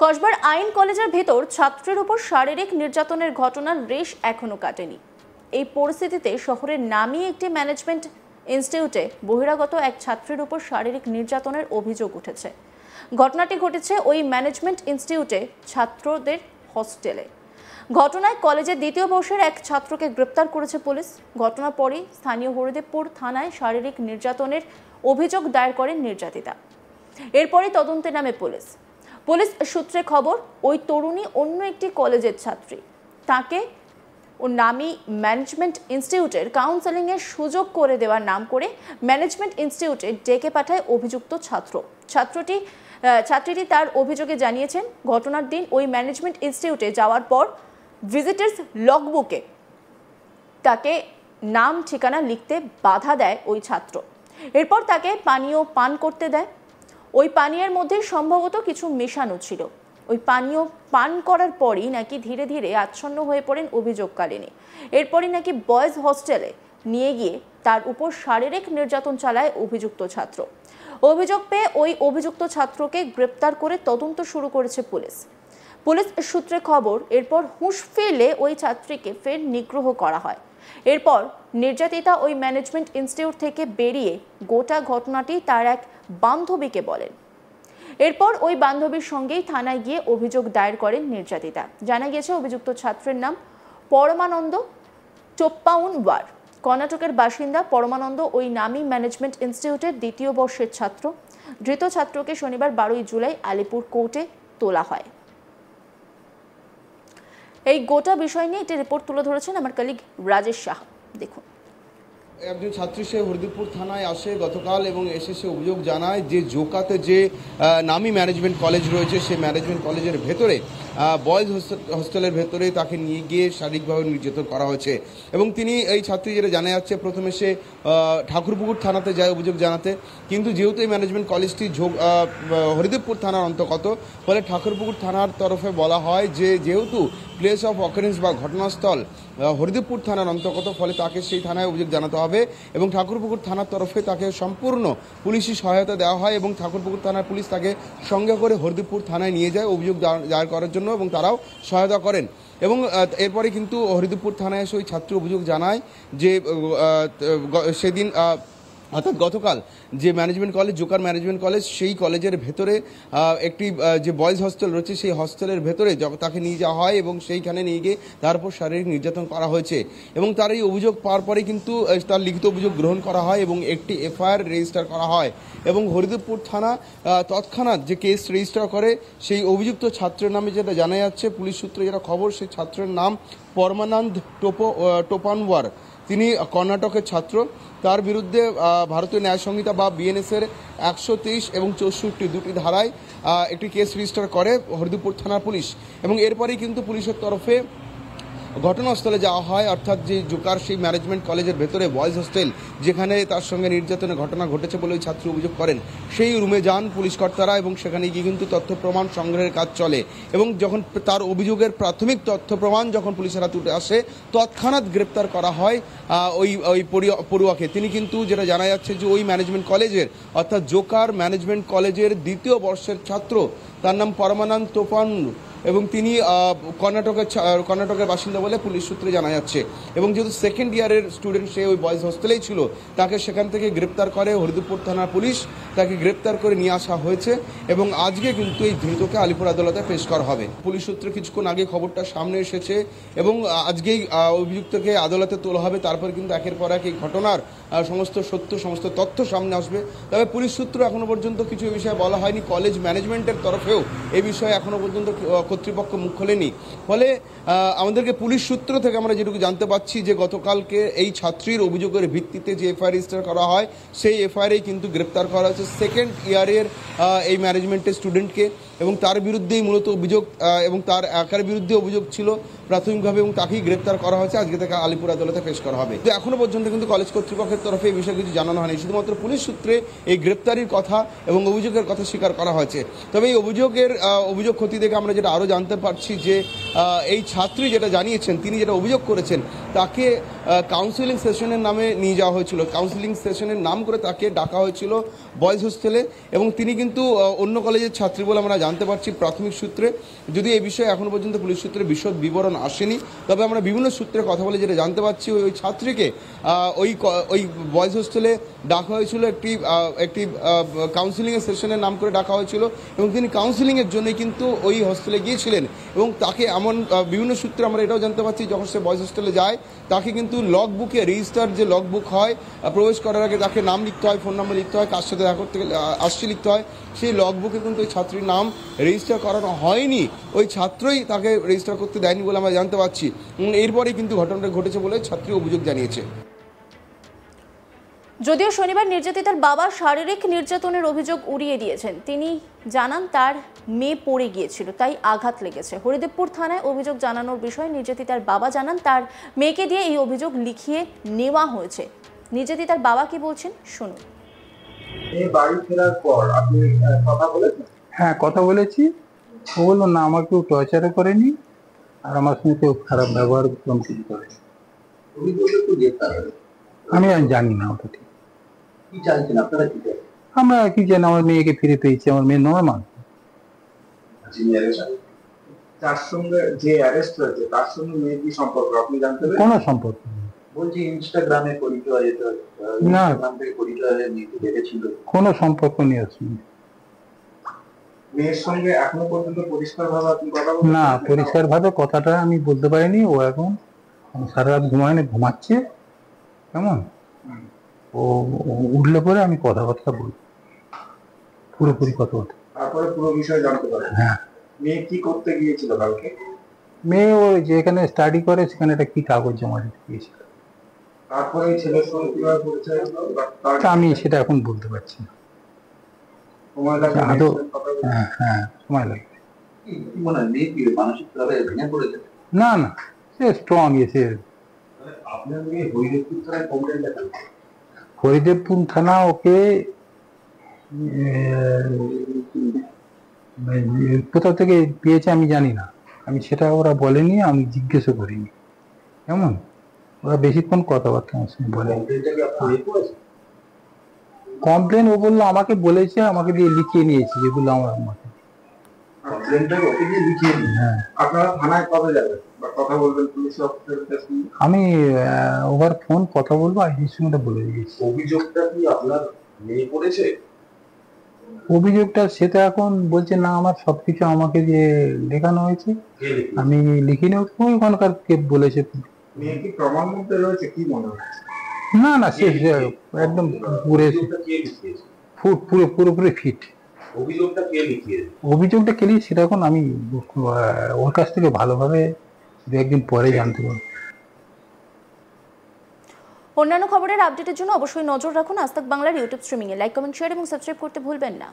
কসবার আইন কলেজের ভেতর ছাত্রের উপর শারীরিক নির্যাতনের ঘটনার রেশ এখনো কাটেনি। এই পরিস্থিতিতে শহরের নামী একটি ম্যানেজমেন্ট ইনস্টিটিউটে বহিরাগত এক ছাত্রের উপর শারীরিক নির্যাতনের অভিযোগ উঠেছে। ঘটনাটি ঘটেছে ওই ম্যানেজমেন্ট ইনস্টিটিউটে ছাত্রদের হস্টেলে। ঘটনায় কলেজের দ্বিতীয় বর্ষের এক ছাত্রকে গ্রেপ্তার করেছে পুলিশ। ঘটনার পরই স্থানীয় হরিদেবপুর থানায় শারীরিক নির্যাতনের অভিযোগ দায়ের করেন নির্যাতিতা। এরপরই তদন্তে নামে পুলিশ। পুলিশ সূত্রে খবর, ওই তরুণী অন্য একটি কলেজের ছাত্রী। তাকে ও নামী ম্যানেজমেন্ট ইনস্টিটিউটের কাউন্সেলিংয়ের সুযোগ করে দেওয়ার নাম করে ম্যানেজমেন্ট ইনস্টিটিউটে ডেকে পাঠায় অভিযুক্ত ছাত্রীটি তার অভিযোগে জানিয়েছেন, ঘটনার দিন ওই ম্যানেজমেন্ট ইনস্টিটিউটে যাওয়ার পর ভিজিটার্স লগবুকে তাকে নাম ঠিকানা লিখতে বাধা দেয় ওই ছাত্র। এরপর তাকে পানীয় পান করতে দেয়। ওই পানীয়ের মধ্যে সম্ভবত কিছু মেশানো ছিল। ওই পানীয় পান করার পরই নাকি ধীরে ধীরে আচ্ছন্ন হয়ে পড়েন অভিযোগকালিনী। এরপরই নাকি বয়েজ হস্টেলে নিয়ে গিয়ে তার উপর শারীরিক নির্যাতন চালায় অভিযুক্ত ছাত্র। অভিযোগ পেয়ে ওই অভিযুক্ত ছাত্রকে গ্রেপ্তার করে তদন্ত শুরু করেছে পুলিশ। পুলিশ সূত্রে খবর, এরপর হুঁশ ফিরলে ওই ছাত্রীকে ফের নিগ্রহ করা হয়। এরপর নির্যাতিতা ওই ম্যানেজমেন্ট ইনস্টিটিউট থেকে বেরিয়ে গোটা ঘটনাটি তার এক বান্ধবীকে বলেন। এরপর ওই বান্ধবীর সঙ্গেই থানায় গিয়ে অভিযোগ দায়ের করেন নির্যাতিতা। জানা গেছে অভিযুক্ত ছাত্রের নাম পরমানন্দ টোপ্পাউনওয়ার। কর্ণাটকের বাসিন্দা পরমানন্দ ওই নামী ম্যানেজমেন্ট ইনস্টিটিউটের দ্বিতীয় বর্ষের ছাত্র। ধৃত ছাত্রকে শনিবার 12 জুলাই আলিপুর কোর্টে তোলা হয়। এই গোটা বিষয় নিয়ে একটি রিপোর্ট তুলে ধরেছেন আমার কলিগ রাজেশ শাহ। দেখুন। একজন ছাত্রী সে হরিদেবপুর থানায় আসে গতকাল এবং এসে সে অভিযোগ জানায় যে জোকাতে যে নামী ম্যানেজমেন্ট কলেজ রয়েছে সেই ম্যানেজমেন্ট কলেজের ভেতরে বয়েজ হস্টেলের ভেতরে তাকে নিয়ে গিয়ে শারীরিকভাবে নির্যাতন করা হয়েছে। এবং তিনি এই ছাত্রী যেটা জানা যাচ্ছে, প্রথমে সে ঠাকুরপুকুর থানাতে যায় অভিযোগ জানাতে, কিন্তু যেহেতু এই ম্যানেজমেন্ট কলেজটি হরিদেবপুর থানার অন্তর্গত, ফলে ঠাকুরপুকুর থানার তরফে বলা হয় যে যেহেতু প্লেস অফ অকারেন্স বা ঘটনাস্থল হরিদেবপুর থানার অন্তর্গত, ফলে তাকে সেই থানায় অভিযোগ জানাতে হবে এবং ঠাকুরপুকুর থানার তরফে তাকে সম্পূর্ণ পুলিশি সহায়তা দেওয়া হয় এবং ঠাকুরপুকুর থানার পুলিশ তাকে সঙ্গে করে হরিদেবপুর থানায় নিয়ে যায় অভিযোগ দায়ের করার জন্য এবং তারাও সহায়তা করেন। এবং এরপরে কিন্তু হরিদেবপুর থানায় এসে ওই ছাত্র অভিযোগ জানায় যে সেদিন অর্থাৎ গতকাল যে management college Joker management college, সেই কলেজের ভেতরে একটি যে বয়েজ হস্টেল রয়েছে সেই হস্টেলের ভেতরে তাকে নিয়ে যাওয়া হয় এবং সেইখানে নিয়ে গিয়ে তার উপর শারীরিক নির্যাতন করা হয়েছে। এবং তার এই অভিযোগ পাওয়ার পরে কিন্তু তার লিখিত অভিযোগ গ্রহণ করা হয় এবং একটি এফআইআর রেজিস্টার করা হয় এবং হরিদেবপুর থানা তৎক্ষণাৎ যে কেস রেজিস্টার করে সেই অভিযুক্ত ছাত্রের নামে যেটা জানা যাচ্ছে, পুলিশ সূত্রে যেটা খবর, সেই ছাত্রের নাম পরমানন্দ টোপানওয়ার। তিনি কর্ণাটকের ছাত্র। তার বিরুদ্ধে ভারতীয় ন্যায় সংহিতা বা বিএনএসের 123 এবং 64 দুটি ধারায় একটি কেস রেজিস্টার করে হরিদেবপুর থানার পুলিশ। এবং এরপরেই কিন্তু পুলিশের তরফে ঘটনাস্থলে যাওয়া হয়, অর্থাৎ যে জোকার সেই ম্যানেজমেন্ট কলেজের ভেতরে বয়েজ হোস্টেল যেখানে তার সঙ্গে নির্যাতনের ঘটনা ঘটেছে বলে ওই ছাত্র অভিযোগ করেন, সেই রুমে যান পুলিশ কর্তারা এবং সেখানে গিয়ে কিন্তু তথ্য প্রমাণ সংগ্রহের কাজ চলে। এবং যখন তার অভিযোগের প্রাথমিক তথ্য প্রমাণ যখন পুলিশের হাতে উঠে আসে, তৎক্ষণাৎ গ্রেপ্তার করা হয় ওই পড়ুয়াকে। তিনি কিন্তু যেটা জানা যাচ্ছে যে ওই ম্যানেজমেন্ট কলেজের অর্থাৎ জোকার ম্যানেজমেন্ট কলেজের দ্বিতীয় বর্ষের ছাত্র, তার নাম পরমানন্দ টোপান এবং তিনি কর্ণাটকের বাসিন্দা বলে পুলিশ সূত্রে জানা যাচ্ছে। এবং যেহেতু সেকেন্ড ইয়ারের স্টুডেন্ট, সে ওই বয়েজ হোস্টেলেই ছিল, তাকে সেখান থেকে গ্রেপ্তার করে হরিদেবপুর থানার পুলিশ। তাকে গ্রেপ্তার করে নিয়ে আসা হয়েছে এবং আজকে কিন্তু এই ধৃতকে আলিপুর আদালতে পেশ করা হবে। পুলিশ সূত্রে কিছুক্ষণ আগে খবরটা সামনে এসেছে এবং আজকেই অভিযুক্তকে আদালতে তোলা হবে। তারপর কিন্তু একের পর এক এই ঘটনার সমস্ত তথ্য সামনে আসবে। তবে পুলিশ সূত্র এখনো পর্যন্ত কিছু এই বিষয়ে বলা হয়নি। কলেজ ম্যানেজমেন্টের তরফেও এই বিষয়ে এখনো পর্যন্ত কর্তৃপক্ষ মুখ খোলেনি। ফলে আমাদেরকে পুলিশ সূত্র থেকে আমরা যেটুকু জানতে পারছি যে গতকালকে এই ছাত্রীর অভিযোগের ভিত্তিতে যে এফআইআর রেজিস্টার করা হয়, সেই এফআইআরেই কিন্তু গ্রেপ্তার করা হয়েছে সেকেন্ড ইয়ারের এই ম্যানেজমেন্টের স্টুডেন্টকে এবং তার বিরুদ্ধেই মূলত অভিযোগ এবং তার একার বিরুদ্ধে অভিযোগ ছিল প্রাথমিকভাবে এবং তাকেই গ্রেপ্তার করা হয়েছে। আজকে তাকে আলিপুর আদালতে পেশ করা হবে। তো এখনো পর্যন্ত কিন্তু কলেজ কর্তৃপক্ষের তরফে এই বিষয়ে কিছু জানানো হয়নি। শুধুমাত্র পুলিশ সূত্রে এই গ্রেপ্তারির কথা এবং অভিযোগের কথা স্বীকার করা হয়েছে। তবে এই অভিযোগ ক্ষতি থেকে আমরা যেটা আরও জানতে পারছি যে এই ছাত্রী যেটা জানিয়েছেন, তিনি যেটা অভিযোগ করেছেন, তাকে কাউন্সিলিং সেশনের নামে নিয়ে যাওয়া হয়েছিল, কাউন্সিলিং সেশনের নাম করে তাকে ডাকা হয়েছিল বয়েজ হোস্টেলে, এবং তিনি কিন্তু অন্য কলেজের ছাত্রী বলে আমরা জানতে পারছি প্রাথমিক সূত্রে। যদি এই বিষয়ে এখনও পর্যন্ত পুলিশ সূত্রে বিশদ বিবরণ আসেনি, তবে আমরা বিভিন্ন সূত্রে কথা বলে যেটা জানতে পারছি ওই ছাত্রীকে ওই বয়েজ হোস্টেলে ডাকা হয়েছিল একটি কাউন্সিলিংয়ের সেশনের নাম করে ডাকা হয়েছিল, এবং তিনি কাউন্সিলিংয়ের জন্যই কিন্তু ওই হোস্টেলে গিয়েছিলেন। এবং তাকে এমন বিভিন্ন সূত্রে আমরা এটাও জানতে পারছি যখন সে বয়েজ হোস্টেলে যায় তাকে কিন্তু লগ বুকে, রেজিস্টার যে লগ বুক হয় প্রবেশ করার আগে তাকে নাম লিখতে হয়, ফোন নাম্বার লিখতে হয়, কার সাথে দেখা করতে আসছে লিখতে হয়, সেই লগ বুকে কিন্তু ওই ছাত্রীর নাম রেজিস্টার করানো হয়নি, ওই ছাত্রই তাকে রেজিস্টার করতে দেয়নি বলে আমরা জানতে পারছি। এরপরেই কিন্তু ঘটনাটা ঘটেছে বলে ছাত্রী অভিযোগ জানিয়েছে। যদিও শনিবার নির্যাতিতার বাবা শারীরিক নির্যাতনের অভিযোগ উড়িয়ে দিয়েছেন। তিনি জানান তার মেয়ে পড়ে গিয়েছিল, তাই আঘাত লেগেছে। হরিদেবপুর থানায় অভিযোগ জানানোর বিষয়ে নির্যাতিতার বাবা জানান তার মেয়েকে দিয়ে এই অভিযোগ লিখিয়ে নেওয়া হয়েছে। নির্যাতিতার বাবা কি বলছেন শুনুন। বাড়ি ফেরার পর আপনি কথা বলেছেন? হ্যাঁ, কথা বলেছি। ও বললো না, আমার কেউ টর্চারও করেনি আর আমার সঙ্গে কেউ খারাপ ব্যবহার কিছু করে। আমি আর জানি না ওটা ঠিক। কি চাইছেন আপনারা? কি চাইছেন? আমরা কি জানি, আমার মেয়েকে ফিরে পেয়েছি, আমার মেয়ে নর্মাল। তার সঙ্গে যে অ্যারেস্ট হয়েছে তার সঙ্গে মেয়ে কি সম্পর্ক আপনি জানতে পারেন? কোনো সম্পর্ক নেই। বলছি ইনস্টাগ্রামে পরিচয়, না, পরিচয় দেখেছিল। কোনো সম্পর্ক নেই ওর সঙ্গে। মেয়ের সঙ্গে এখনো পর্যন্ত পরিষ্কার ভাবে আপনি কথা বলতে? না, পরিষ্কার ভাবে কথাটা আমি বলতে পারিনি। ও এখন সারা রাত ঘুমায়নি, ঘুমাচ্ছে। কেমন ও উঠলে পরে আমি কথাবার্তা বলবো, পুরোপুরি কথাবার্তা। তারপরে পুরো বিষয় জানতে পারেন। হ্যাঁ। মেয়ে কি করতে গিয়েছিল কালকে? মেয়ে ও যেখানে স্টাডি করে সেখানে একটা কি কাগজ জমা দিতে গিয়েছিল। তারপরে ছেলের সঙ্গে কিভাবে পরিচয় হলো? আমি সেটা এখন বলতে পারছি না। সময় লাগে? হ্যাঁ, সময় লাগে। কি মনে হয় মেয়ে কি মানসিকভাবে ভেঙে পড়েছে? না না, সে স্ট্রং। এসে আপনার মেয়ে হরিদেবপুর থানায় কমপ্লেন লেখেন? হরিদেবপুর থানা ওকে কোথা থেকে পেয়েছে আমি জানি না, আমি সেটা ওরা বলেনি, আমি জিজ্ঞেসও করিনি। কেমন ওরা বেশিক্ষণ কথাবার্তা আমার সঙ্গে বলে। কমপ্লেন ও বললো আমাকে বলেছে, আমাকে দিয়ে লিখিয়ে নিয়েছি যেগুলো আমার মতে। হ্যাঁ, আপনারা থানায় কবে যাবেন বা কথা বলবেন পুলিশ অফিসারদের সঙ্গে? আমি ওভার ফোন কথা বলবো, আইজির সঙ্গে বলে দিয়েছি। অভিযোগটা কি আপনার মেয়ে করেছে? অভিযোগটা সেটা এখন বলছে না, আমার সবকিছু আমাকে দিয়ে লেখানো হয়েছে, আমি লিখিনি। ওখানকার কে বলেছে। মেয়ে কি প্রমাণ মধ্যে রয়েছে কি মনে হচ্ছে? না না, সে একদম পুরোপুরি ফিট। অভিযোগটা কে লিখিয়েছে? অভিযোগটা কে লিখেছে সেটা এখন আমি ওর কাছ থেকে ভালোভাবে দু একদিন পরে জানতে পারবো। অন্যান্য খবরের আপডেটের জন্য অবশ্যই নজর রাখুন আজ তাক বাংলার ইউটিউব স্ট্রিমিংয়ে। লাইক, কমেন্ট, শেয়ার এবং সাবস্ক্রাইব করতে ভুলবেন না।